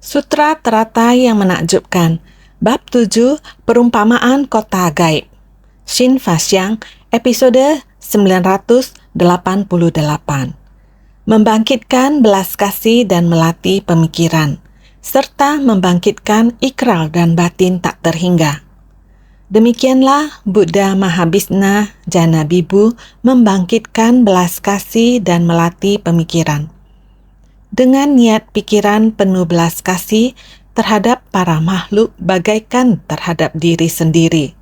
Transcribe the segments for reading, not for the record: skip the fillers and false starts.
Sutra Teratai yang Menakjubkan. Bab 7, Perumpamaan Kota Gaib. Shin Fasyang, episode 988. Membangkitkan belas kasih dan melatih pemikiran, serta membangkitkan ikrar dan batin tak terhingga. Demikianlah Buddha Mahabhisna Jana Bibu membangkitkan belas kasih dan melatih pemikiran. Dengan niat pikiran penuh belas kasih terhadap para makhluk bagaikan terhadap diri sendiri,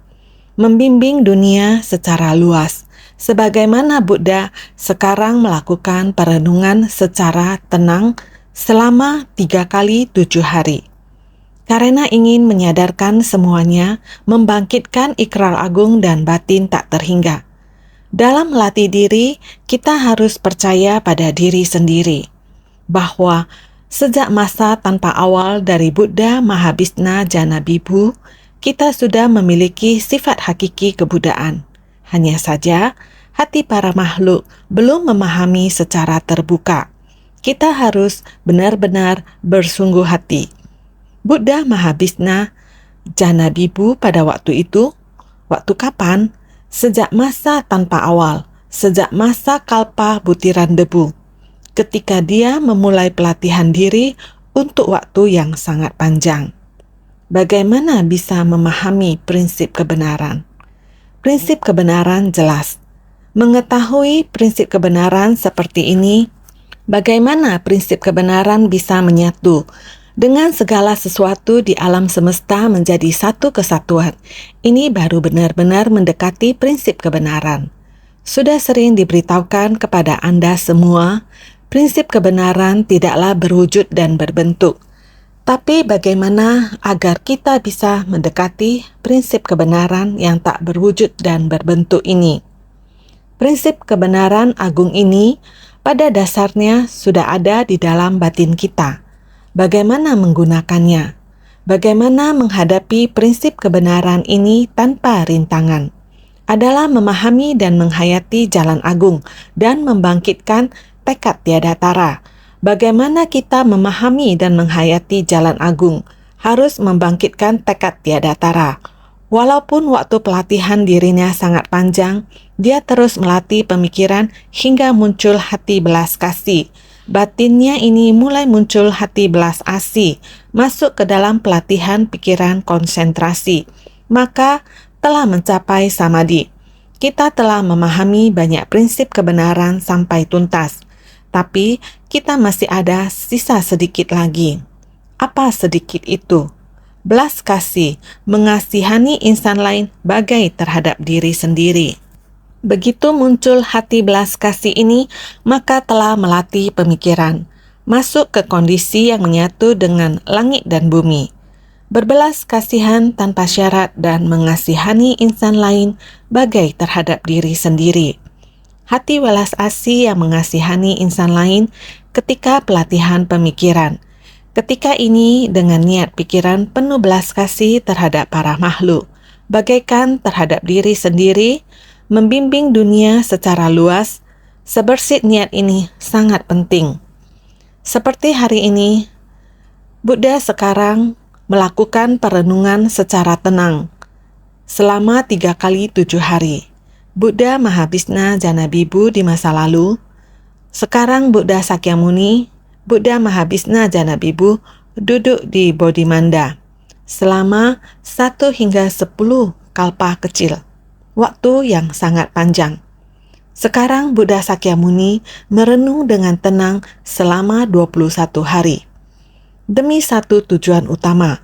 membimbing dunia secara luas, sebagaimana Buddha sekarang melakukan perenungan secara tenang selama 3 kali 7 hari. Karena ingin menyadarkan semuanya, membangkitkan ikrar agung dan batin tak terhingga. Dalam melatih diri, kita harus percaya pada diri sendiri, bahwa sejak masa tanpa awal dari Buddha Mahabhisna Jana Bibu, kita sudah memiliki sifat hakiki kebudaan. Hanya saja, hati para makhluk belum memahami secara terbuka. Kita harus benar-benar bersungguh hati. Buddha Mahabhisna Jana Bibu pada waktu itu, waktu kapan? Sejak masa tanpa awal, sejak masa kalpa butiran debu, ketika dia memulai pelatihan diri untuk waktu yang sangat panjang. Bagaimana bisa memahami prinsip kebenaran? Prinsip kebenaran jelas. Mengetahui prinsip kebenaran seperti ini, bagaimana prinsip kebenaran bisa menyatu dengan segala sesuatu di alam semesta menjadi satu kesatuan. Ini baru benar-benar mendekati prinsip kebenaran. Sudah sering diberitahukan kepada Anda semua, prinsip kebenaran tidaklah berwujud dan berbentuk. Tapi bagaimana agar kita bisa mendekati prinsip kebenaran yang tak berwujud dan berbentuk ini? Prinsip kebenaran agung ini pada dasarnya sudah ada di dalam batin kita. Bagaimana menggunakannya? Bagaimana menghadapi prinsip kebenaran ini tanpa rintangan? Adalah memahami dan menghayati jalan agung dan membangkitkan tekad tiada tara. Bagaimana kita memahami dan menghayati jalan agung? Harus membangkitkan tekad tiada tara. Walaupun waktu pelatihan dirinya sangat panjang, dia terus melatih pemikiran hingga muncul hati belas kasih. Batinnya ini mulai muncul hati belas asih, masuk ke dalam pelatihan pikiran konsentrasi. Maka telah mencapai samadhi. Kita telah memahami banyak prinsip kebenaran sampai tuntas. Tapi kita masih ada sisa sedikit lagi. Apa sedikit itu? Belas kasih, mengasihani insan lain bagai terhadap diri sendiri. Begitu muncul hati belas kasih ini, maka telah melatih pemikiran, masuk ke kondisi yang menyatu dengan langit dan bumi. Berbelas kasihan tanpa syarat dan mengasihani insan lain bagai terhadap diri sendiri. Hati welas asih yang mengasihani insan lain ketika pelatihan pemikiran. Ketika ini dengan niat pikiran penuh belas kasih terhadap para makhluk, bagaikan terhadap diri sendiri, membimbing dunia secara luas. Sebersih niat ini sangat penting. Seperti hari ini, Buddha sekarang melakukan perenungan secara tenang selama 3 kali 7 hari. Buddha Mahabhisna Jana Bibu di masa lalu, sekarang Buddha Sakyamuni, Buddha Mahabhisna Jana Bibu duduk di Bodhimanda selama 1 hingga 10 kalpa kecil, waktu yang sangat panjang. Sekarang Buddha Sakyamuni merenung dengan tenang selama 21 hari. Demi satu tujuan utama,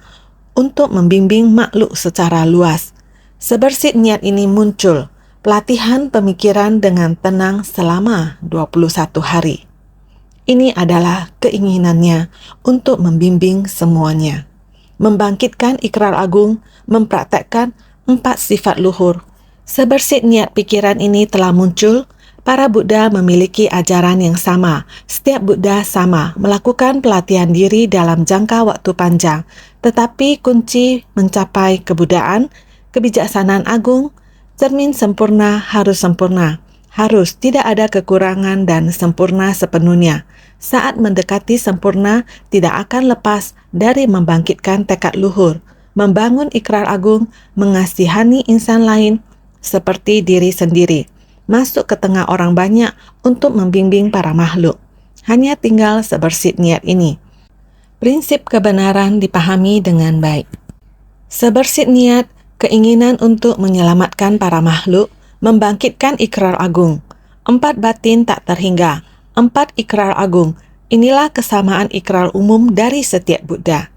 untuk membimbing makhluk secara luas. Sebersih niat ini muncul, pelatihan pemikiran dengan tenang selama 21 hari. Ini adalah keinginannya untuk membimbing semuanya. Membangkitkan ikrar agung, mempraktekkan 4 sifat luhur. Sebersih niat pikiran ini telah muncul, para Buddha memiliki ajaran yang sama. Setiap Buddha sama melakukan pelatihan diri dalam jangka waktu panjang. Tetapi kunci mencapai kebudayaan, kebijaksanaan agung, cermin sempurna harus sempurna. Harus tidak ada kekurangan dan sempurna sepenuhnya. saat mendekati sempurna tidak akan lepas dari membangkitkan tekad luhur, membangun ikrar agung, mengasihani insan lain seperti diri sendiri, masuk ke tengah orang banyak untuk membimbing para makhluk. Hanya tinggal sebersit niat ini. Prinsip kebenaran dipahami dengan baik. Sebersit niat, keinginan untuk menyelamatkan para makhluk, membangkitkan ikrar agung. 4 batin tak terhingga, 4 ikrar agung. Inilah kesamaan ikrar umum dari setiap Buddha.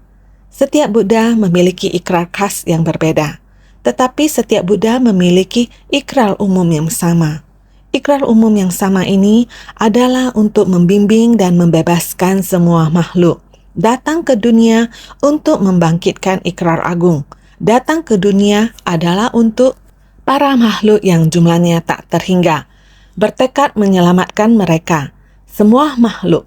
Setiap Buddha memiliki ikrar khas yang berbeda, tetapi setiap Buddha memiliki ikrar umum yang sama. Ikrar umum yang sama ini adalah untuk membimbing dan membebaskan semua makhluk. Datang ke dunia untuk membangkitkan ikrar agung. Datang ke dunia adalah untuk para makhluk yang jumlahnya tak terhingga. Bertekad menyelamatkan mereka, semua makhluk.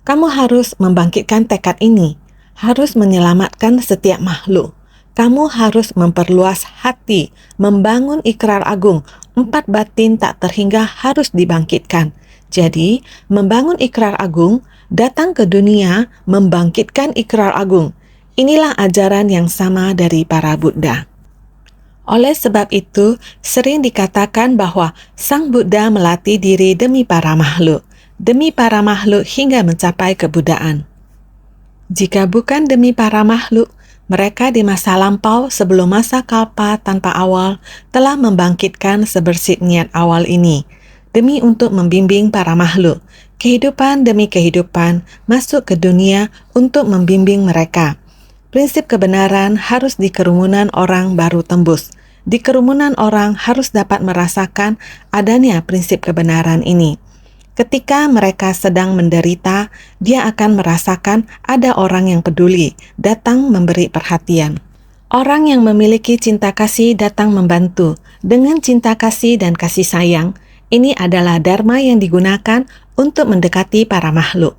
Kamu harus membangkitkan tekad ini, harus menyelamatkan setiap makhluk. Kamu harus memperluas hati, membangun ikrar agung. 4 batin tak terhingga harus dibangkitkan. Jadi, membangun ikrar agung, datang ke dunia, membangkitkan ikrar agung. Inilah ajaran yang sama dari para Buddha. Oleh sebab itu, sering dikatakan bahwa Sang Buddha melatih diri demi para makhluk hingga mencapai kebuddhaan. Jika bukan demi para makhluk, mereka di masa lampau sebelum masa kalpa tanpa awal telah membangkitkan sebersit niat awal ini, demi untuk membimbing para makhluk, kehidupan demi kehidupan, masuk ke dunia untuk membimbing mereka. Prinsip kebenaran harus di kerumunan orang baru tembus. Di kerumunan orang harus dapat merasakan adanya prinsip kebenaran ini. Ketika mereka sedang menderita, dia akan merasakan ada orang yang peduli, datang memberi perhatian. Orang yang memiliki cinta kasih datang membantu. Dengan cinta kasih dan kasih sayang, ini adalah dharma yang digunakan untuk mendekati para makhluk.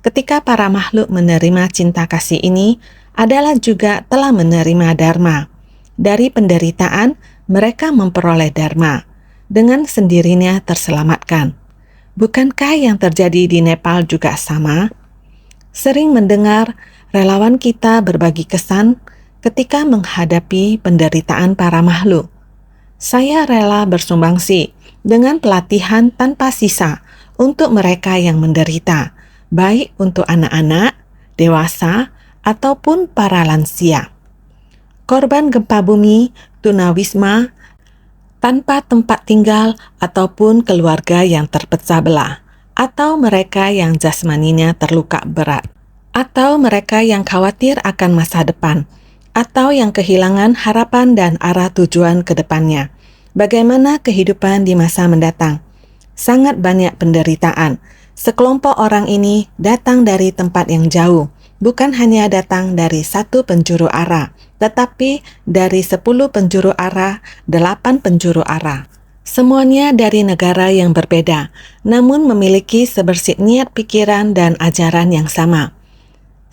Ketika para makhluk menerima cinta kasih ini, adalah juga telah menerima dharma. Dari penderitaan, mereka memperoleh dharma. Dengan sendirinya terselamatkan. Bukankah yang terjadi di Nepal juga sama? Sering mendengar relawan kita berbagi kesan ketika menghadapi penderitaan para makhluk. Saya rela bersumbangsi dengan pelatihan tanpa sisa untuk mereka yang menderita, baik untuk anak-anak, dewasa, ataupun para lansia. Korban gempa bumi, tunawisma, tanpa tempat tinggal ataupun keluarga yang terpecah belah, atau mereka yang jasmaninya terluka berat, atau mereka yang khawatir akan masa depan, atau yang kehilangan harapan dan arah tujuan ke depannya. Bagaimana kehidupan di masa mendatang? Sangat banyak penderitaan. Sekelompok orang ini datang dari tempat yang jauh, bukan hanya datang dari 1 penjuru arah, tetapi dari 10 penjuru arah, 8 penjuru arah. Semuanya dari negara yang berbeda, namun memiliki sebersit niat pikiran dan ajaran yang sama.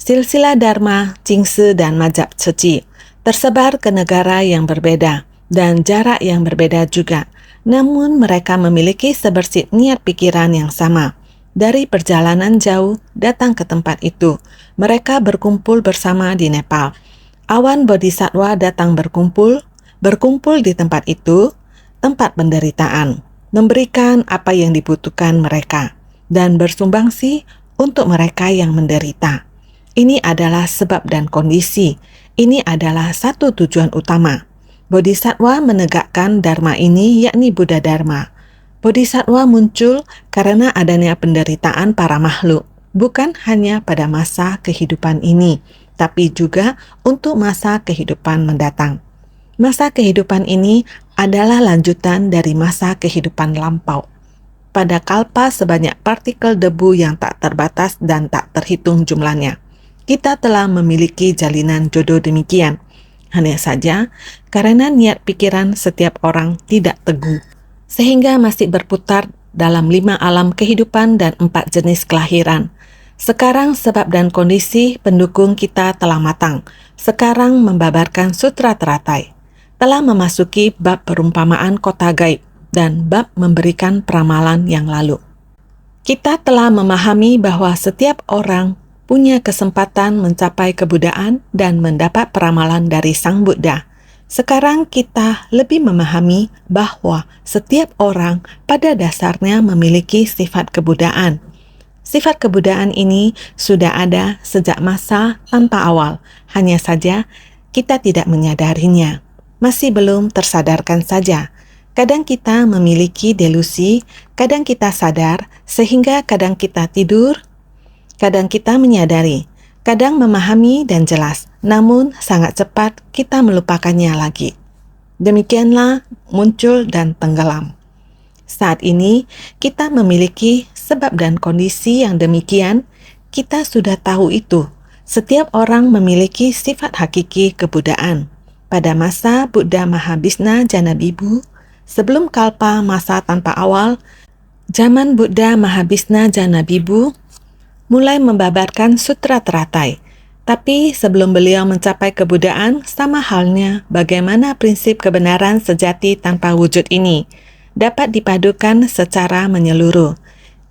Silsilah Dharma, Jingse, dan Mazhab Suci tersebar ke negara yang berbeda dan jarak yang berbeda juga, namun mereka memiliki sebersit niat pikiran yang sama. Dari perjalanan jauh datang ke tempat itu, mereka berkumpul bersama di Nepal. Awan Bodhisattva datang berkumpul di tempat itu, tempat penderitaan, memberikan apa yang dibutuhkan mereka, dan bersumbangsi untuk mereka yang menderita. Ini adalah sebab dan kondisi. Ini adalah satu tujuan utama. Bodhisattva menegakkan Dharma ini, yakni Buddha Dharma. Bodhisattva muncul karena adanya penderitaan para makhluk, bukan hanya pada masa kehidupan ini, tapi juga untuk masa kehidupan mendatang. Masa kehidupan ini adalah lanjutan dari masa kehidupan lampau. Pada kalpa sebanyak partikel debu yang tak terbatas dan tak terhitung jumlahnya. Kita telah memiliki jalinan jodoh demikian. Hanya saja karena niat pikiran setiap orang tidak teguh, sehingga masih berputar dalam 5 alam kehidupan dan 4 jenis kelahiran. Sekarang sebab dan kondisi pendukung kita telah matang. Sekarang membabarkan sutra teratai. Telah memasuki bab perumpamaan kota gaib dan bab memberikan peramalan yang lalu. Kita telah memahami bahwa setiap orang punya kesempatan mencapai kebudaan dan mendapat peramalan dari Sang Buddha. Sekarang kita lebih memahami bahwa setiap orang pada dasarnya memiliki sifat kebudaan. Sifat kebudaan ini sudah ada sejak masa tanpa awal, hanya saja kita tidak menyadarinya. Masih belum tersadarkan saja. Kadang kita memiliki delusi, kadang kita sadar, sehingga kadang kita tidur, kadang kita menyadari, kadang memahami dan jelas, namun sangat cepat kita melupakannya lagi. Demikianlah muncul dan tenggelam. Saat ini, kita memiliki sebab dan kondisi yang demikian, kita sudah tahu itu. Setiap orang memiliki sifat hakiki kebudaan. Pada masa Buddha Mahabhisna Janabibhu, sebelum kalpa masa tanpa awal, zaman Buddha Mahabhisna Janabibhu mulai membabarkan sutra teratai. Tapi sebelum beliau mencapai kebudaan, sama halnya bagaimana prinsip kebenaran sejati tanpa wujud ini dapat dipadukan secara menyeluruh.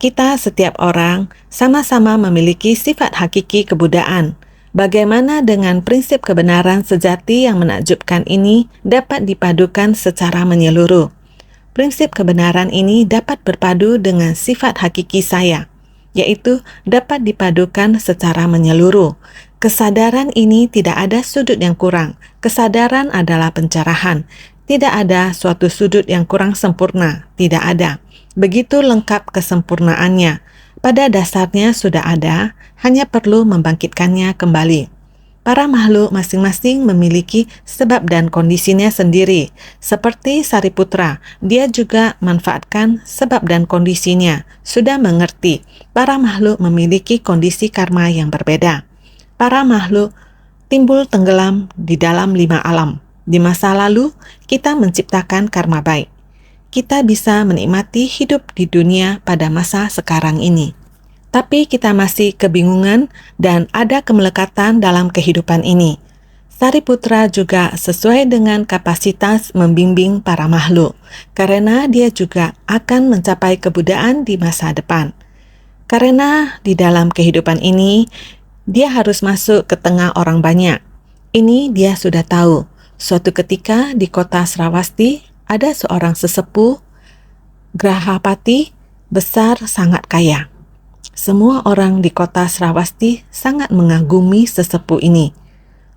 Kita setiap orang sama-sama memiliki sifat hakiki kebudaan. Bagaimana dengan prinsip kebenaran sejati yang menakjubkan ini dapat dipadukan secara menyeluruh? Prinsip kebenaran ini dapat berpadu dengan sifat hakiki saya, yaitu dapat dipadukan secara menyeluruh. Kesadaran ini tidak ada sudut yang kurang. Kesadaran adalah pencerahan. Tidak ada suatu sudut yang kurang sempurna. Tidak ada. Begitu lengkap kesempurnaannya. Pada dasarnya sudah ada, hanya perlu membangkitkannya kembali. Para makhluk masing-masing memiliki sebab dan kondisinya sendiri. Seperti Sariputra, dia juga manfaatkan sebab dan kondisinya. Sudah mengerti, para makhluk memiliki kondisi karma yang berbeda. Para makhluk timbul tenggelam di dalam 5 alam. Di masa lalu, kita menciptakan karma baik. Kita bisa menikmati hidup di dunia pada masa sekarang ini. Tapi kita masih kebingungan dan ada kemelekatan dalam kehidupan ini. Sariputra juga sesuai dengan kapasitas membimbing para makhluk, karena dia juga akan mencapai kebudaan di masa depan. Karena di dalam kehidupan ini, dia harus masuk ke tengah orang banyak. Ini dia sudah tahu. Suatu ketika di kota Sravasti, ada seorang sesepuh Grahapati besar sangat kaya. Semua orang di kota Sravasti sangat mengagumi sesepuh ini.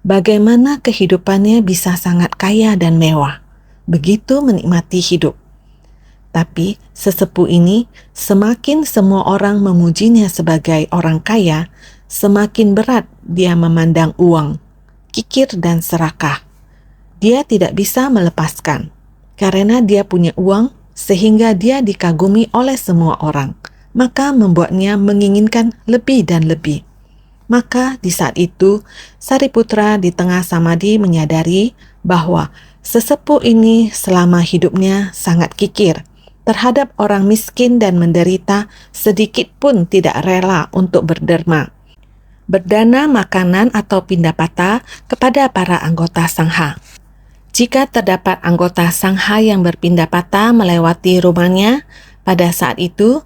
Bagaimana kehidupannya bisa sangat kaya dan mewah, begitu menikmati hidup. Tapi sesepuh ini, semakin semua orang memujinya sebagai orang kaya, semakin berat dia memandang uang, kikir dan serakah. Dia tidak bisa melepaskan, karena dia punya uang sehingga dia dikagumi oleh semua orang, maka membuatnya menginginkan lebih dan lebih. Maka di saat itu, Sariputra di tengah samadhi menyadari bahwa sesepuh ini selama hidupnya sangat kikir terhadap orang miskin dan menderita, sedikit pun tidak rela untuk berderma, berdana makanan atau pindapata kepada para anggota sangha. Jika terdapat anggota sangha yang berpindapata melewati rumahnya, pada saat itu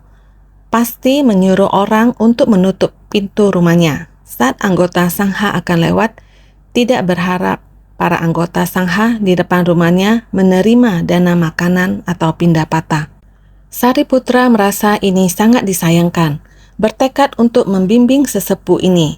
pasti menyuruh orang untuk menutup pintu rumahnya. Saat anggota sangha akan lewat, tidak berharap para anggota sangha di depan rumahnya menerima dana makanan atau pindapata. Sariputra merasa ini sangat disayangkan, bertekad untuk membimbing sesepuh ini.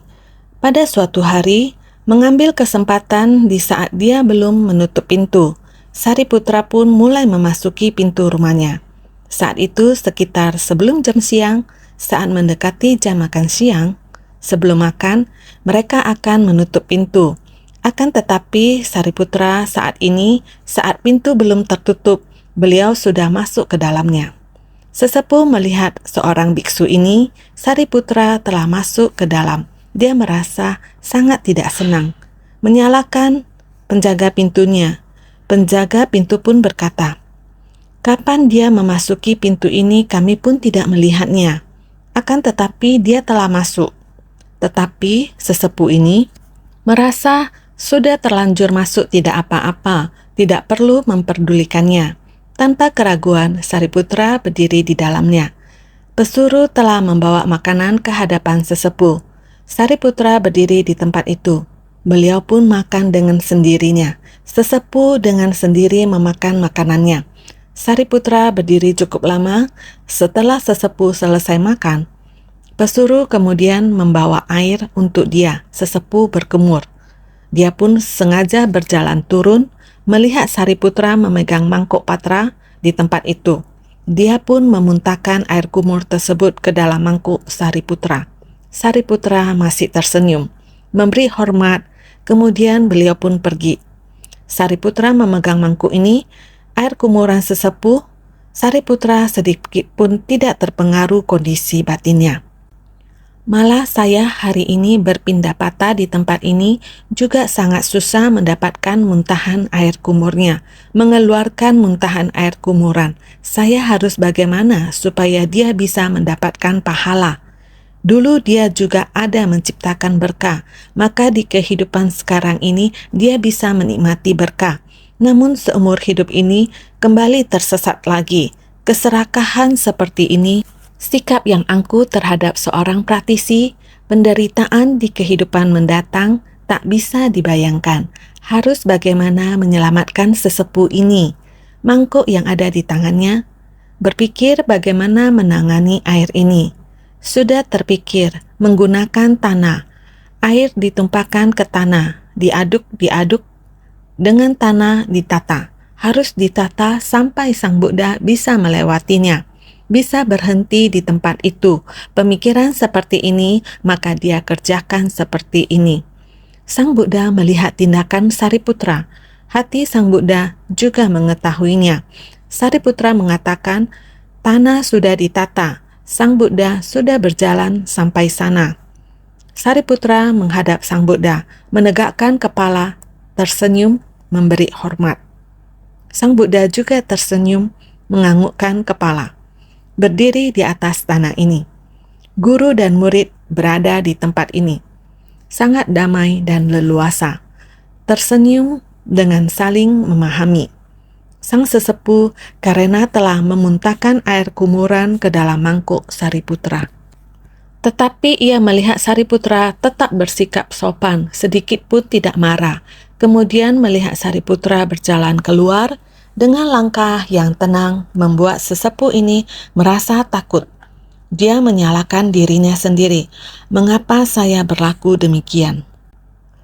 Pada suatu hari, mengambil kesempatan di saat dia belum menutup pintu, Sariputra pun mulai memasuki pintu rumahnya. Saat itu sekitar sebelum jam siang, saat mendekati jam makan siang, sebelum makan, mereka akan menutup pintu. Akan tetapi Sariputra saat ini, saat pintu belum tertutup, beliau sudah masuk ke dalamnya. Sesepuh melihat seorang biksu ini, Sariputra telah masuk ke dalam. Dia merasa sangat tidak senang. Menyalahkan penjaga pintunya. Penjaga pintu pun berkata, "Kapan dia memasuki pintu ini kami pun tidak melihatnya. Akan tetapi dia telah masuk." Tetapi sesepuh ini merasa sudah terlanjur masuk tidak apa-apa, tidak perlu memperdulikannya. Tanpa keraguan, Sariputra berdiri di dalamnya. Pesuruh telah membawa makanan ke hadapan sesepuh. Sariputra berdiri di tempat itu. Beliau pun makan dengan sendirinya. Sesepuh dengan sendiri memakan makanannya. Sariputra berdiri cukup lama. Setelah sesepuh selesai makan, pesuruh kemudian membawa air untuk dia. Sesepuh berkumur. Dia pun sengaja berjalan turun, melihat Sariputra memegang mangkuk patra di tempat itu. Dia pun memuntahkan air kumur tersebut ke dalam mangkuk Sariputra. Sariputra masih tersenyum, memberi hormat, kemudian beliau pun pergi. Sariputra memegang mangkuk ini, air kumuran sesepuh. Sariputra sedikit pun tidak terpengaruh kondisi batinnya. Malah saya hari ini berpindah patah di tempat ini juga sangat susah mendapatkan muntahan air kumurnya, mengeluarkan muntahan air kumuran. Saya harus bagaimana supaya dia bisa mendapatkan pahala? Dulu dia juga ada menciptakan berkah, maka di kehidupan sekarang ini dia bisa menikmati berkah. Namun seumur hidup ini kembali tersesat lagi. Keserakahan seperti ini, sikap yang angkuh terhadap seorang praktisi, penderitaan di kehidupan mendatang tak bisa dibayangkan. Harus bagaimana menyelamatkan sesepuh ini? Mangkuk yang ada di tangannya, berpikir bagaimana menangani air ini. Sudah terpikir menggunakan tanah. Air ditumpahkan ke tanah, diaduk, dengan tanah ditata. Harus ditata sampai Sang Buddha bisa melewatinya, bisa berhenti di tempat itu. Pemikiran seperti ini, maka dia kerjakan seperti ini. Sang Buddha melihat tindakan Sariputra. Hati Sang Buddha juga mengetahuinya. Sariputra mengatakan, tanah sudah ditata. Sang Buddha sudah berjalan sampai sana. Sariputra menghadap Sang Buddha, menegakkan kepala, tersenyum, memberi hormat. Sang Buddha juga tersenyum, menganggukkan kepala. Berdiri di atas tanah ini. Guru dan murid berada di tempat ini. Sangat damai dan leluasa. Tersenyum dengan saling memahami. Sang sesepuh karena telah memuntahkan air kumuran ke dalam mangkuk Sariputra. Tetapi ia melihat Sariputra tetap bersikap sopan, sedikit pun tidak marah. Kemudian melihat Sariputra berjalan keluar, dengan langkah yang tenang membuat sesepuh ini merasa takut. Dia menyalahkan dirinya sendiri. Mengapa saya berlaku demikian?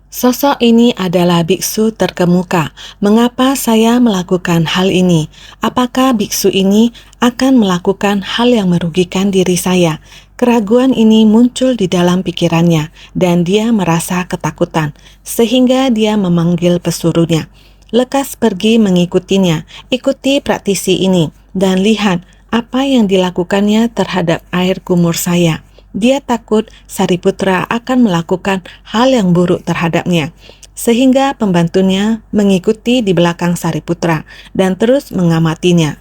Sosok ini adalah biksu terkemuka. Mengapa saya melakukan hal ini? Apakah biksu ini akan melakukan hal yang merugikan diri saya? Keraguan ini muncul di dalam pikirannya dan dia merasa ketakutan, sehingga dia memanggil pesuruhnya. Lekas pergi mengikutinya, ikuti praktisi ini, dan lihat apa yang dilakukannya terhadap air kumur saya. Dia takut Sariputra akan melakukan hal yang buruk terhadapnya, sehingga pembantunya mengikuti di belakang Sariputra dan terus mengamatinya.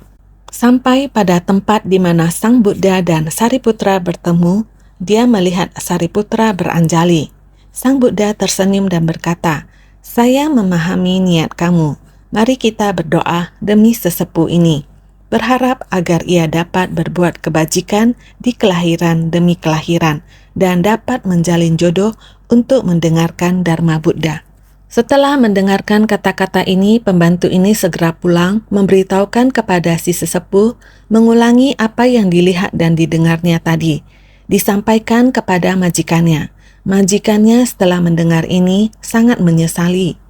Sampai pada tempat di mana Sang Buddha dan Sariputra bertemu, dia melihat Sariputra beranjali. Sang Buddha tersenyum dan berkata, "Saya memahami niat kamu. Mari kita berdoa demi sesepuh ini. Berharap agar ia dapat berbuat kebajikan di kelahiran demi kelahiran dan dapat menjalin jodoh untuk mendengarkan Dharma Buddha." Setelah mendengarkan kata-kata ini, pembantu ini segera pulang, memberitahukan kepada si sesepuh, mengulangi apa yang dilihat dan didengarnya tadi. Disampaikan kepada majikannya. Majikannya setelah mendengar ini sangat menyesali,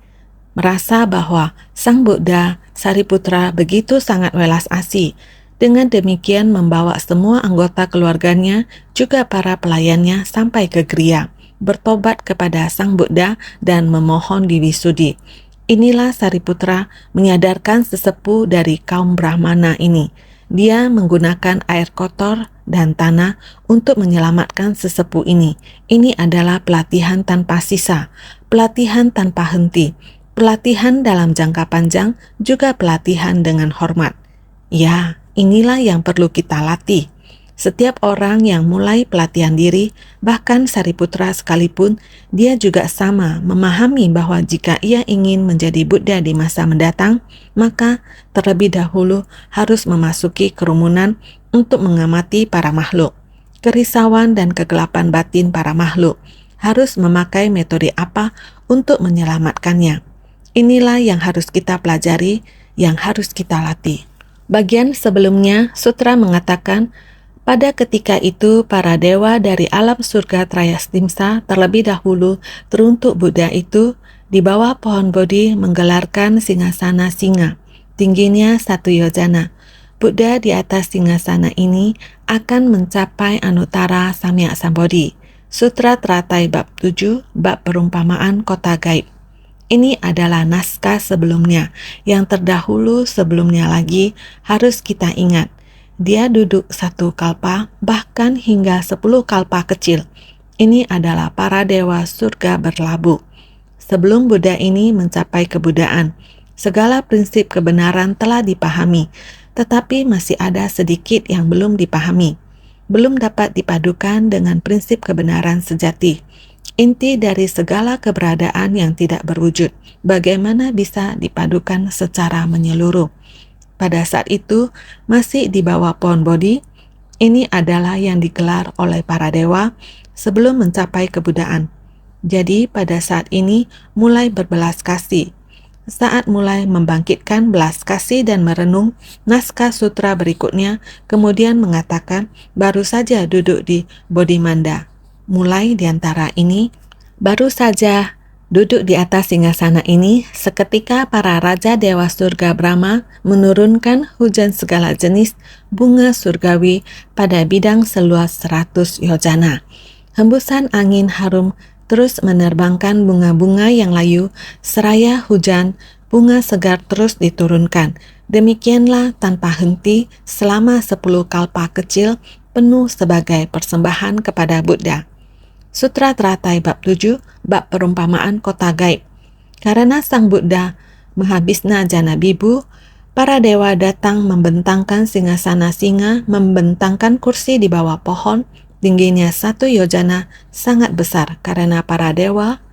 merasa bahwa Sang Buddha Sariputra begitu sangat welas asih. Dengan demikian membawa semua anggota keluarganya, juga para pelayannya sampai ke griya, bertobat kepada Sang Buddha dan memohon diwisudi. Inilah Sariputra menyadarkan sesepuh dari kaum Brahmana ini. Dia menggunakan air kotor dan tanah untuk menyelamatkan sesepuh ini. Ini adalah pelatihan tanpa sisa, pelatihan tanpa henti, pelatihan dalam jangka panjang, juga pelatihan dengan hormat. Ya, inilah yang perlu kita latih. Setiap orang yang mulai pelatihan diri, bahkan Sariputra sekalipun, dia juga sama memahami bahwa jika ia ingin menjadi Buddha di masa mendatang, maka terlebih dahulu harus memasuki kerumunan untuk mengamati para makhluk. Kerisauan dan kegelapan batin para makhluk harus memakai metode apa untuk menyelamatkannya. Inilah yang harus kita pelajari, yang harus kita latih. Bagian sebelumnya, sutra mengatakan, pada ketika itu, para dewa dari alam surga Trayastimsa terlebih dahulu teruntuk Buddha itu di bawah pohon Bodhi menggelarkan singgasana singa, tingginya 1 yojana. Buddha di atas singgasana ini akan mencapai Anuttara Samyak Sambodhi. Sutra Teratai Bab 7, Bab Perumpamaan Kota Gaib. Ini adalah naskah sebelumnya, yang terdahulu sebelumnya lagi harus kita ingat. Dia duduk 1 kalpa, bahkan hingga 10 kalpa kecil. Ini adalah para dewa surga berlabuh. Sebelum Buddha ini mencapai kebuddhaan, segala prinsip kebenaran telah dipahami, tetapi masih ada sedikit yang belum dipahami. Belum dapat dipadukan dengan prinsip kebenaran sejati. Inti dari segala keberadaan yang tidak berwujud, bagaimana bisa dipadukan secara menyeluruh. Pada saat itu, masih di bawah pohon Bodhi, ini adalah yang digelar oleh para dewa sebelum mencapai kebuddhaan. Jadi pada saat ini mulai berbelas kasih. Saat mulai membangkitkan belas kasih dan merenung, naskah sutra berikutnya kemudian mengatakan baru saja duduk di Bodhimanda. Mulai di antara ini, baru saja duduk di atas singgasana ini, seketika para raja dewa surga Brahma menurunkan hujan segala jenis bunga surgawi pada bidang seluas 100 yojana. Hembusan angin harum terus menerbangkan bunga-bunga yang layu, seraya hujan bunga segar terus diturunkan. Demikianlah tanpa henti selama 10 kalpa kecil penuh sebagai persembahan kepada Buddha. Sutra Teratai Bab 7, Bab Perumpamaan Kota Gaib. Karena Sang Buddha Mahabhisna Jana Bibu, para dewa datang membentangkan singgasana singa, membentangkan kursi di bawah pohon, tingginya 1 yojana, sangat besar karena para dewa,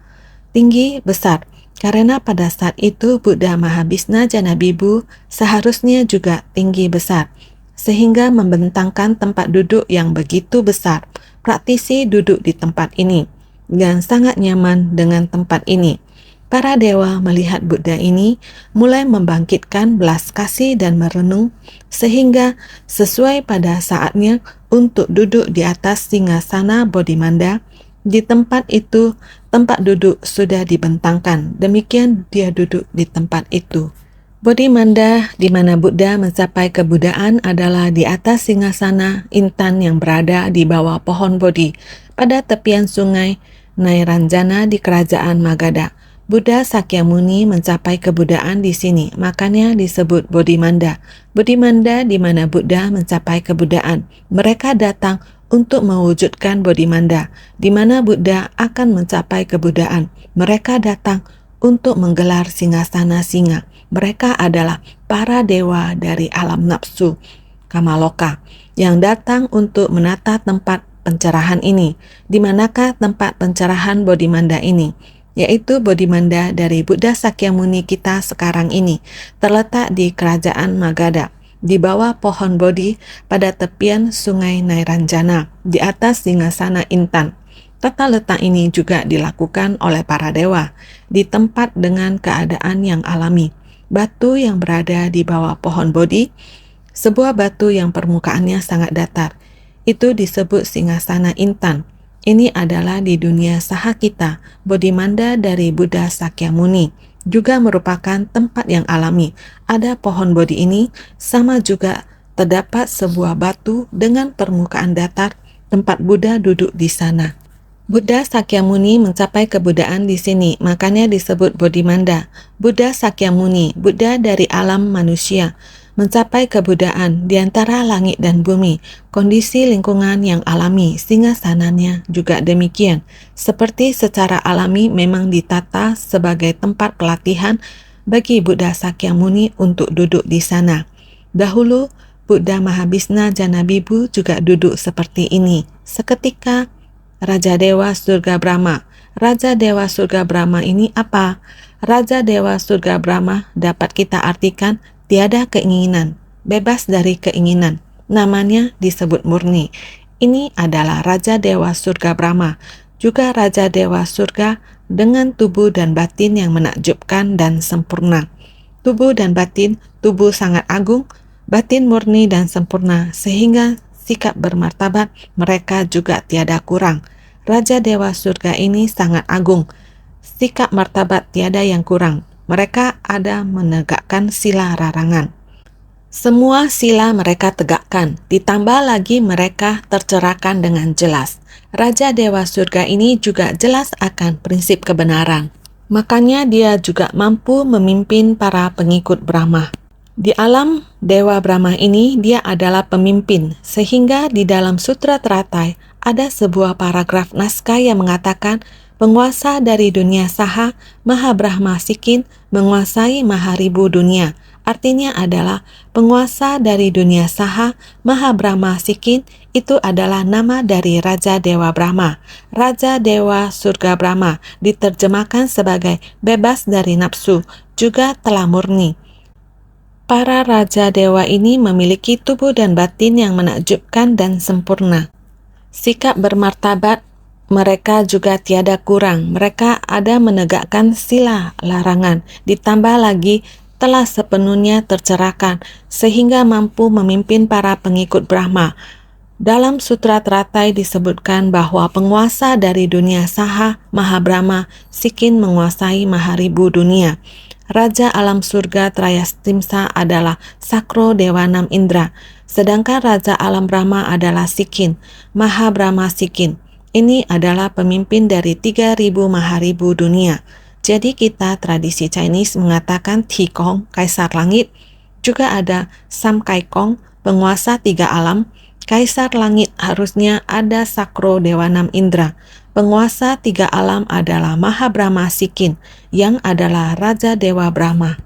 tinggi besar. Karena pada saat itu Buddha Mahabhisna Jana Bibu seharusnya juga tinggi besar, sehingga membentangkan tempat duduk yang begitu besar. Praktisi duduk di tempat ini dan sangat nyaman dengan tempat ini. Para dewa melihat Buddha ini mulai membangkitkan belas kasih dan merenung, sehingga sesuai pada saatnya untuk duduk di atas singgasana Bodhimanda. Di tempat itu, tempat duduk sudah dibentangkan. Demikian dia duduk di tempat itu. Bodhimanda di mana Buddha mencapai kebuddhaan adalah di atas singgasana intan yang berada di bawah pohon Bodhi pada tepian sungai Nairanjana di kerajaan Magadha. Buddha Sakyamuni mencapai kebuddhaan di sini, makanya disebut Bodhimanda. Bodhimanda di mana Buddha mencapai kebuddhaan. Mereka datang untuk mewujudkan Bodhimanda, di mana Buddha akan mencapai kebuddhaan. Mereka datang untuk menggelar singgasana singa. Mereka adalah para dewa dari alam nafsu, Kamaloka, yang datang untuk menata tempat pencerahan ini. Di manakah tempat pencerahan Bodhimanda ini? Yaitu Bodhimanda dari Buddha Sakyamuni kita sekarang ini, terletak di kerajaan Magadha, di bawah pohon Bodhi pada tepian sungai Nairanjana, di atas singgasana intan. Tata letak ini juga dilakukan oleh para dewa, di tempat dengan keadaan yang alami. Batu yang berada di bawah pohon Bodhi, sebuah batu yang permukaannya sangat datar, itu disebut singgasana intan. Ini adalah di dunia Sahakita, Bodhimanda dari Buddha Sakyamuni, juga merupakan tempat yang alami. Ada pohon Bodhi ini, sama juga terdapat sebuah batu dengan permukaan datar, tempat Buddha duduk di sana. Buddha Sakyamuni mencapai kebuddhaan di sini, makanya disebut Bodhimanda. Buddha Sakyamuni, Buddha dari alam manusia, mencapai kebuddhaan di antara langit dan bumi. Kondisi lingkungan yang alami, singgasananya juga demikian. Seperti secara alami memang ditata sebagai tempat pelatihan bagi Buddha Sakyamuni untuk duduk di sana. Dahulu, Buddha Mahabhisna Janabibu juga duduk seperti ini. Seketika Raja Dewa Surga Brahma. Raja Dewa Surga Brahma ini apa? Raja Dewa Surga Brahma dapat kita artikan tiada keinginan, bebas dari keinginan. Namanya disebut murni. Ini adalah Raja Dewa Surga Brahma, juga Raja Dewa Surga dengan tubuh dan batin yang menakjubkan dan sempurna. Tubuh dan batin, tubuh sangat agung, batin murni dan sempurna, sehingga sikap bermartabat mereka juga tiada kurang. Raja Dewa Surga ini sangat agung, sikap martabat tiada yang kurang. Mereka ada menegakkan sila larangan. Semua sila mereka tegakkan, ditambah lagi mereka tercerahkan dengan jelas. Raja Dewa Surga ini juga jelas akan prinsip kebenaran. Makanya dia juga mampu memimpin para pengikut Brahma. Di alam Dewa Brahma ini dia adalah pemimpin, sehingga di dalam Sutra Teratai ada sebuah paragraf naskah yang mengatakan penguasa dari dunia saha, Maha Brahma Sikin, menguasai Maharibu dunia. Artinya adalah penguasa dari dunia saha, Maha Brahma Sikin, itu adalah nama dari Raja Dewa Brahma. Raja Dewa Surga Brahma diterjemahkan sebagai bebas dari nafsu, juga telah murni. Para Raja Dewa ini memiliki tubuh dan batin yang menakjubkan dan sempurna. Sikap bermartabat mereka juga tiada kurang. Mereka ada menegakkan sila larangan, ditambah lagi telah sepenuhnya tercerahkan, sehingga mampu memimpin para pengikut Brahma. Dalam Sutra Teratai disebutkan bahwa penguasa dari dunia saha, Maha Brahma, Sikin menguasai Maharibu dunia. Raja alam surga Trayastimsa adalah Sakro Dewanam Indra, sedangkan Raja alam Brahma adalah Sikin, Maha Brahma Sikin. Ini adalah pemimpin dari 3000 Maharibu dunia. Jadi kita tradisi Chinese mengatakan Tikong, Kaisar Langit. Juga ada Sam Kai Kong, penguasa 3 alam. Kaisar Langit harusnya ada Sakro Dewanam Indra. Penguasa 3 alam adalah Maha Brahma Sikin, yang adalah Raja Dewa Brahma.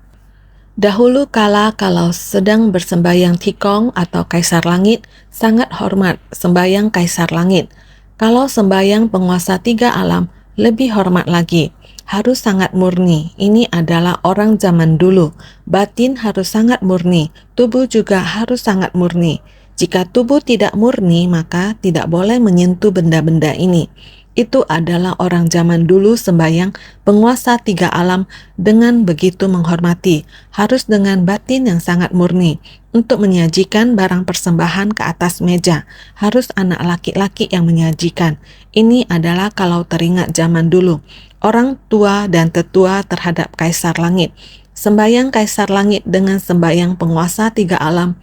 Dahulu kala kalau sedang bersembayang Tikong atau Kaisar Langit, sangat hormat sembayang Kaisar Langit. Kalau sembayang penguasa 3 alam, lebih hormat lagi. Harus sangat murni. Ini adalah orang zaman dulu. Batin harus sangat murni. Tubuh juga harus sangat murni. Jika tubuh tidak murni, maka tidak boleh menyentuh benda-benda ini. Itu adalah orang zaman dulu sembayang penguasa 3 alam dengan begitu menghormati. Harus dengan batin yang sangat murni. Untuk menyajikan barang persembahan ke atas meja, harus anak laki-laki yang menyajikan. Ini adalah kalau teringat zaman dulu. Orang tua dan tetua terhadap Kaisar Langit. Sembayang Kaisar Langit dengan sembayang penguasa 3 alam.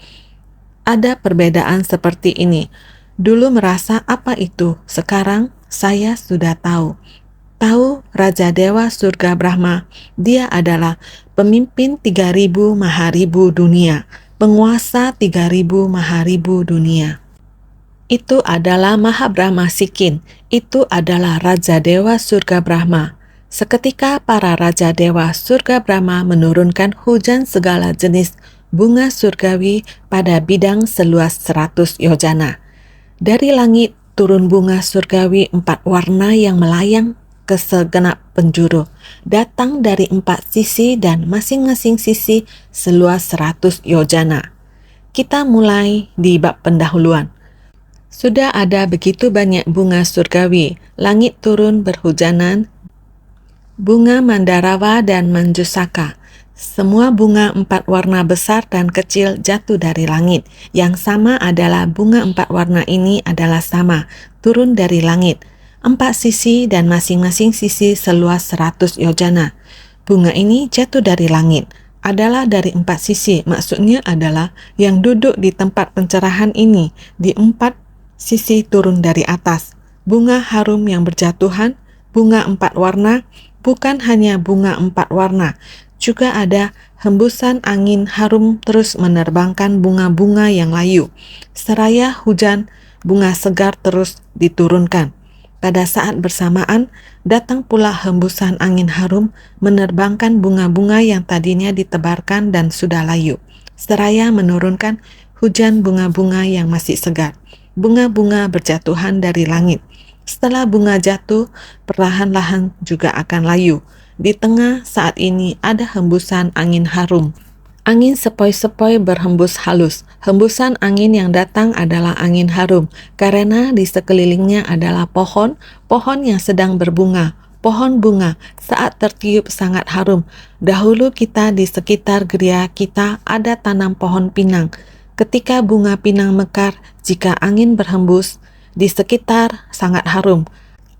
Ada perbedaan seperti ini. Dulu merasa apa itu, sekarang saya sudah tahu. Tahu Raja Dewa Surga Brahma, dia adalah pemimpin 3000 Maharibu dunia, penguasa 3000 Maharibu dunia. Itu adalah Maha Brahma Sikin, itu adalah Raja Dewa Surga Brahma. Seketika para Raja Dewa Surga Brahma menurunkan hujan segala jenis bunga surgawi pada bidang seluas 100 yojana. Dari langit turun bunga surgawi 4 warna yang melayang ke segenap penjuru, datang dari 4 sisi dan masing-masing sisi seluas 100 yojana. Kita mulai di bab pendahuluan. Sudah ada begitu banyak bunga surgawi, langit turun berhujanan, bunga mandarawa dan manjusaka. Semua bunga 4 warna besar dan kecil jatuh dari langit. Yang sama adalah bunga 4 warna ini adalah sama, turun dari langit. 4 sisi dan masing-masing sisi seluas 100 yojana. Bunga ini jatuh dari langit. Adalah dari 4 sisi, maksudnya adalah yang duduk di tempat pencerahan ini, di 4 sisi turun dari atas. Bunga harum yang berjatuhan, bunga 4 warna, bukan hanya bunga 4 warna, juga ada hembusan angin harum terus menerbangkan bunga-bunga yang layu. Seraya hujan, bunga segar terus diturunkan. Pada saat bersamaan, datang pula hembusan angin harum menerbangkan bunga-bunga yang tadinya ditebarkan dan sudah layu. Seraya menurunkan hujan bunga-bunga yang masih segar. Bunga-bunga berjatuhan dari langit. Setelah bunga jatuh, perlahan-lahan juga akan layu. Di tengah saat ini ada hembusan angin harum. Angin sepoi-sepoi berhembus halus. Hembusan angin yang datang adalah angin harum, karena di sekelilingnya adalah pohon yang sedang berbunga. Pohon bunga saat tertiup sangat harum. Dahulu kita di sekitar gereja kita ada tanam pohon pinang. Ketika bunga pinang mekar, jika angin berhembus, di sekitar sangat harum.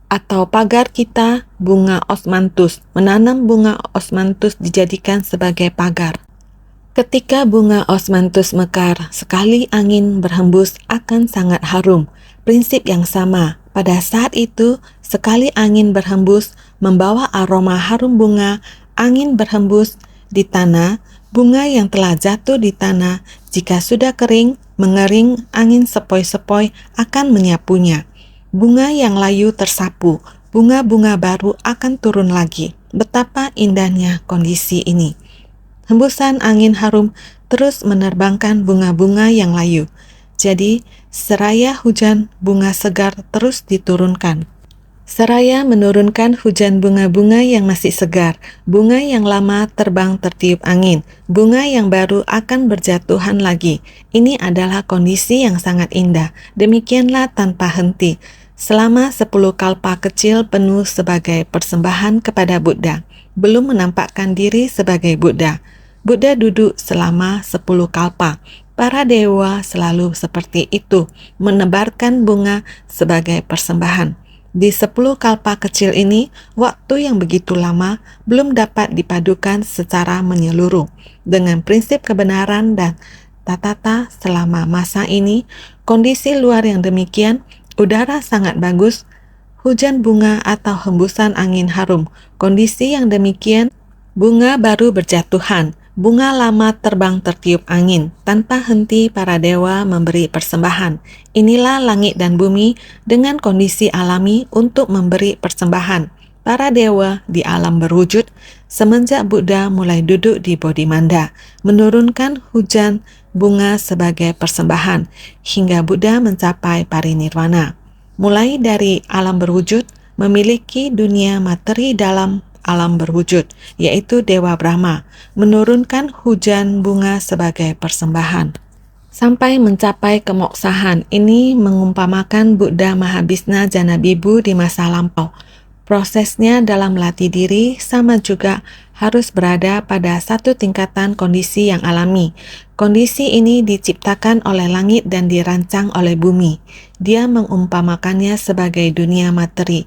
Atau pagar kita bunga osmanthus. Menanam bunga osmanthus dijadikan sebagai pagar. Ketika bunga osmanthus mekar, sekali angin berhembus akan sangat harum. Prinsip yang sama. Pada saat itu, sekali angin berhembus membawa aroma harum bunga, angin berhembus di tanah, bunga yang telah jatuh di tanah, jika sudah kering, mengering, angin sepoi-sepoi akan menyapunya. Bunga yang layu tersapu, bunga-bunga baru akan turun lagi. Betapa indahnya kondisi ini. Hembusan angin harum terus menerbangkan bunga-bunga yang layu. Jadi, seraya hujan bunga segar terus diturunkan. Seraya menurunkan hujan bunga-bunga yang masih segar, bunga yang lama terbang tertiup angin, bunga yang baru akan berjatuhan lagi. Ini adalah kondisi yang sangat indah. Demikianlah tanpa henti. Selama 10 kalpa kecil penuh sebagai persembahan kepada Buddha. Belum menampakkan diri sebagai Buddha. Buddha duduk selama 10 kalpa. Para dewa selalu seperti itu, menebarkan bunga sebagai persembahan. Di 10 kalpa kecil ini, waktu yang begitu lama belum dapat dipadukan secara menyeluruh. Dengan prinsip kebenaran dan tatata selama masa ini, kondisi luar yang demikian, udara sangat bagus, hujan bunga atau hembusan angin harum. Kondisi yang demikian, bunga baru berjatuhan. Bunga lama terbang tertiup angin, tanpa henti para dewa memberi persembahan. Inilah langit dan bumi dengan kondisi alami untuk memberi persembahan. Para dewa di alam berwujud, semenjak Buddha mulai duduk di Bodhimanda, menurunkan hujan bunga sebagai persembahan, hingga Buddha mencapai parinirwana. Mulai dari alam berwujud, memiliki dunia materi dalam alam berwujud, yaitu Dewa Brahma, menurunkan hujan bunga sebagai persembahan. Sampai mencapai kemoksahan, ini mengumpamakan Buddha Mahabhisna Janabibu di masa lampau. Prosesnya dalam melatih diri sama juga harus berada pada satu tingkatan kondisi yang alami. Kondisi ini diciptakan oleh langit dan dirancang oleh bumi. Dia mengumpamakannya sebagai dunia materi.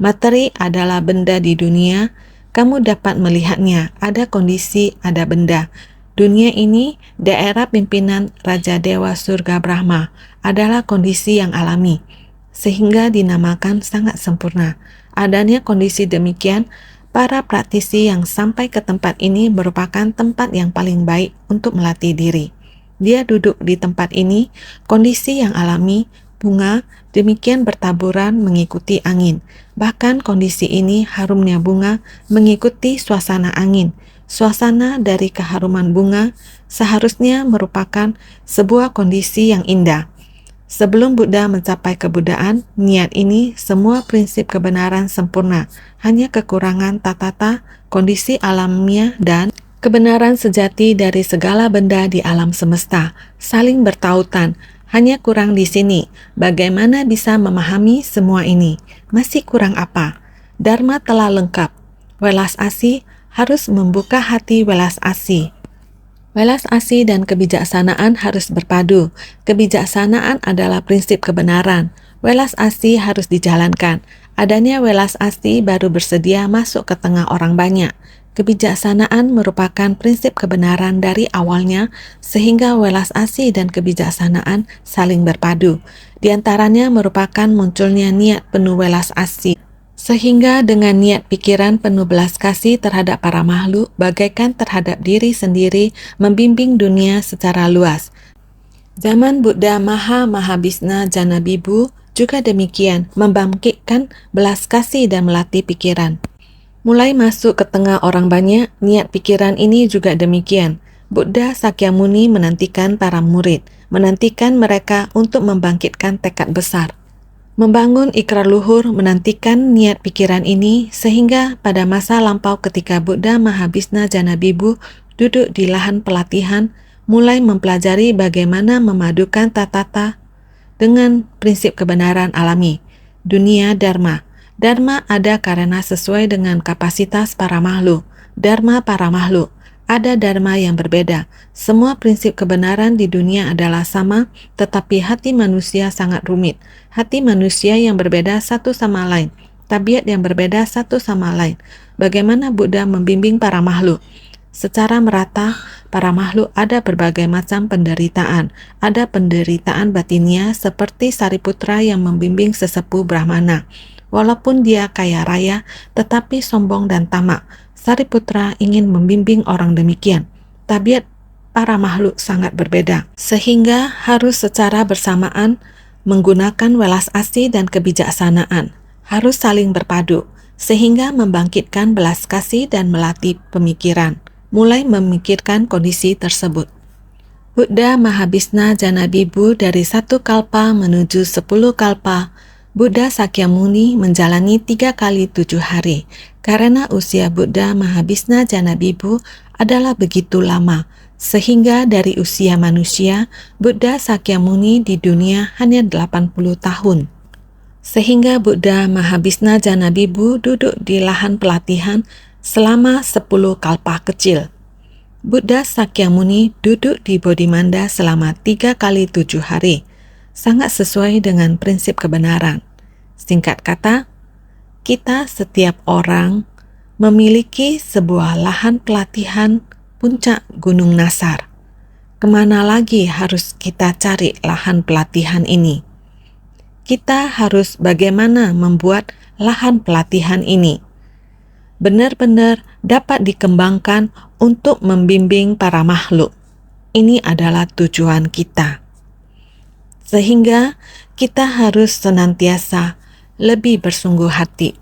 Materi adalah benda di dunia, kamu dapat melihatnya, ada kondisi, ada benda. Dunia ini, daerah pimpinan Raja Dewa Surga Brahma, adalah kondisi yang alami, sehingga dinamakan sangat sempurna. Adanya kondisi demikian, para praktisi yang sampai ke tempat ini merupakan tempat yang paling baik untuk melatih diri. Dia duduk di tempat ini, kondisi yang alami, bunga, demikian bertaburan mengikuti angin. Bahkan kondisi ini harumnya bunga mengikuti suasana angin. Suasana dari keharuman bunga seharusnya merupakan sebuah kondisi yang indah. Sebelum Buddha mencapai kebuddhaan, niat ini semua prinsip kebenaran sempurna. Hanya kekurangan tatata, kondisi alamiah dan kebenaran sejati dari segala benda di alam semesta. Saling bertautan. Hanya kurang di sini, bagaimana bisa memahami semua ini? Masih kurang apa? Dharma telah lengkap. Welas asih harus membuka hati welas asih. Welas asih dan kebijaksanaan harus berpadu. Kebijaksanaan adalah prinsip kebenaran. Welas asih harus dijalankan. Adanya welas asih baru bersedia masuk ke tengah orang banyak. Kebijaksanaan merupakan prinsip kebenaran dari awalnya, sehingga welas asih dan kebijaksanaan saling berpadu. Di antaranya merupakan munculnya niat penuh welas asih, sehingga dengan niat pikiran penuh belas kasih terhadap para makhluk, bagaikan terhadap diri sendiri, membimbing dunia secara luas. Zaman Buddha Mahabhisna Janabibu juga demikian, membangkitkan belas kasih dan melatih pikiran. Mulai masuk ke tengah orang banyak, niat pikiran ini juga demikian. Buddha Sakyamuni menantikan para murid. menantikan mereka untuk membangkitkan tekad besar. Membangun ikrar luhur menantikan niat pikiran ini sehingga pada masa lampau ketika Buddha Mahabhisna Janabibu duduk di lahan pelatihan, mulai mempelajari bagaimana memadukan tatata dengan prinsip kebenaran alami, dunia dharma. Dharma ada karena sesuai dengan kapasitas para makhluk. Dharma para makhluk. Ada dharma yang berbeda. Semua prinsip kebenaran di dunia adalah sama, tetapi hati manusia sangat rumit. Hati manusia yang berbeda satu sama lain. Tabiat yang berbeda satu sama lain. Bagaimana Buddha membimbing para makhluk? Secara merata, para makhluk ada berbagai macam penderitaan. Ada penderitaan batinnya seperti Sariputra yang membimbing sesepuh Brahmana. Walaupun dia kaya raya, tetapi sombong dan tamak. Sariputra ingin membimbing orang demikian. Tabiat para makhluk sangat berbeda, sehingga harus secara bersamaan menggunakan welas asih dan kebijaksanaan. Harus saling berpadu, sehingga membangkitkan belas kasih dan melatih pemikiran. Mulai memikirkan kondisi tersebut. Buddha Mahabhisna Janabibu dari 1 kalpa menuju 10 kalpa. Buddha Sakyamuni menjalani 3 kali 7 hari. Karena usia Buddha Mahabhisna Janabibu adalah begitu lama, sehingga dari usia manusia, Buddha Sakyamuni di dunia hanya 80 tahun. Sehingga Buddha Mahabhisna Janabibu duduk di lahan pelatihan selama 10 kalpa kecil. Buddha Sakyamuni duduk di Bodhimanda selama 3 kali 7 hari. Sangat sesuai dengan prinsip kebenaran. Singkat kata, kita setiap orang memiliki sebuah lahan pelatihan puncak Gunung Nasar. Kemana lagi harus kita cari lahan pelatihan ini? Kita harus bagaimana membuat lahan pelatihan ini benar-benar dapat dikembangkan untuk membimbing para makhluk. Ini adalah tujuan kita. Sehingga kita harus senantiasa lebih bersungguh hati